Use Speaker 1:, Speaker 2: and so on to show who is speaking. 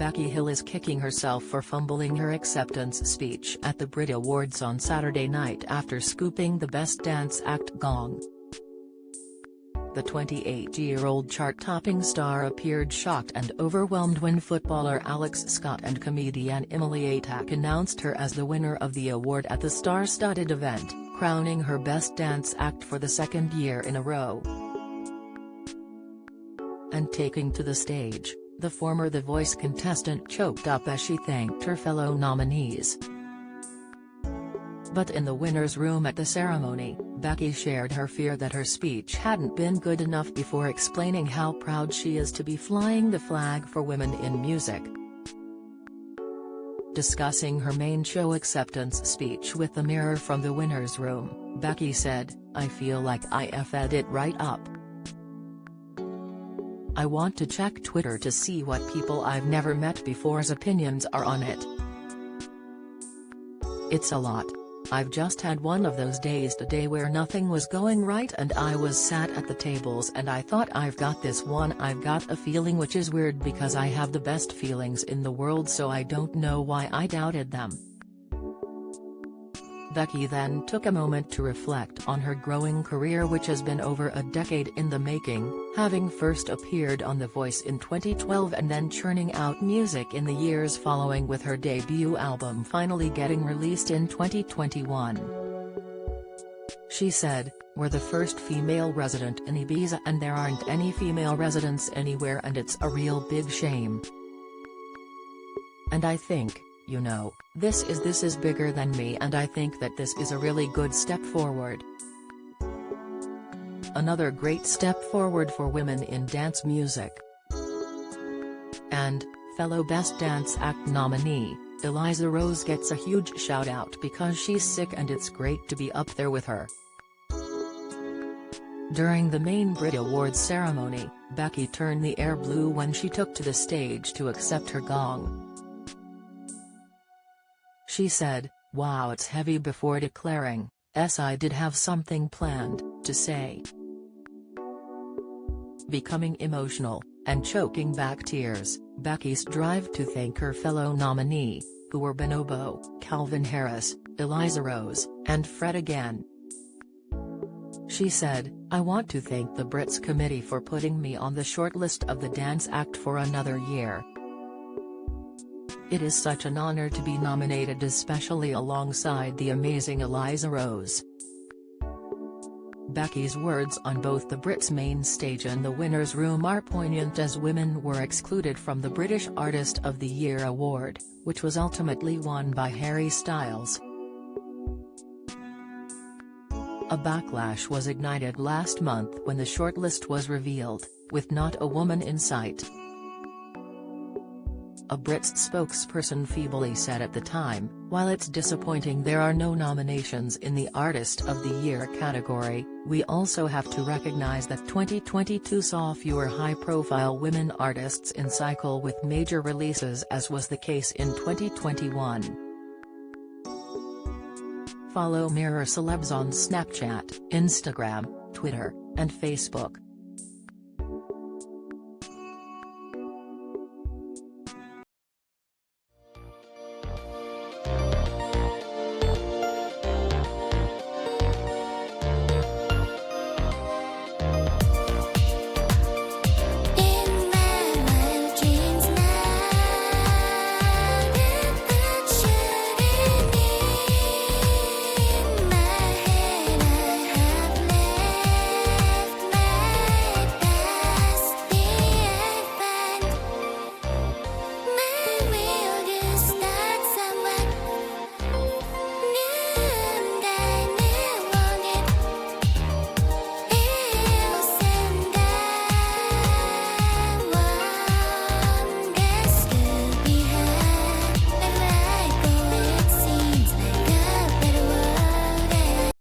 Speaker 1: Becky Hill is kicking herself for fumbling her acceptance speech at the BRIT Awards on Saturday night after scooping the Best Dance Act gong. The 28-year-old chart-topping star appeared shocked and overwhelmed when footballer Alex Scott and comedian Emily Atack announced her as the winner of the award at the star-studded event, crowning her Best Dance Act for the second year in a row. And taking to the stage, the former The Voice contestant choked up as she thanked her fellow nominees. But in the winner's room at the ceremony, Becky shared her fear that her speech hadn't been good enough before explaining how proud she is to be flying the flag for women in music. Discussing her main show acceptance speech with the mirror from the winner's room, Becky said, "I feel like I effed it right up. I want to check Twitter to see what people I've never met before's opinions are on it. It's a lot. I've just had one of those days today where nothing was going right and I was sat at the tables and I thought I've got this one. I've got a feeling, which is weird because I have the best feelings in the world, so I don't know why I doubted them." Becky then took a moment to reflect on her growing career, which has been over a decade in the making, having first appeared on The Voice in 2012 and then churning out music in the years following, with her debut album finally getting released in 2021. She said, "We're the first female resident in Ibiza and there aren't any female residents anywhere, and it's a real big shame. And I think, you know, this is bigger than me, and I think that this is a really good step forward. Another great step forward for women in dance music." And, fellow Best Dance Act nominee, Eliza Rose gets a huge shout-out because she's sick and it's great to be up there with her. During the main BRIT Awards ceremony, Becky turned the air blue when she took to the stage to accept her gong. She said, "Wow, it's heavy," before declaring, "Yes, I did have something planned to say." Becoming emotional, and choking back tears, Becky's drive to thank her fellow nominee, who were Bonobo, Calvin Harris, Eliza Rose, and Fred again. She said, "I want to thank the Brits committee for putting me on the shortlist of the Dance Act for another year. It is such an honor to be nominated, especially alongside the amazing Eliza Rose." Becky's words on both the Brits main stage and the winner's room are poignant, as women were excluded from the British Artist of the Year award, which was ultimately won by Harry Styles. A backlash was ignited last month when the shortlist was revealed, with not a woman in sight. A Brits spokesperson feebly said at the time, "While it's disappointing there are no nominations in the Artist of the Year category, we also have to recognize that 2022 saw fewer high-profile women artists in cycle with major releases, as was the case in 2021. Follow Mirror Celebs on Snapchat, Instagram, Twitter, and Facebook.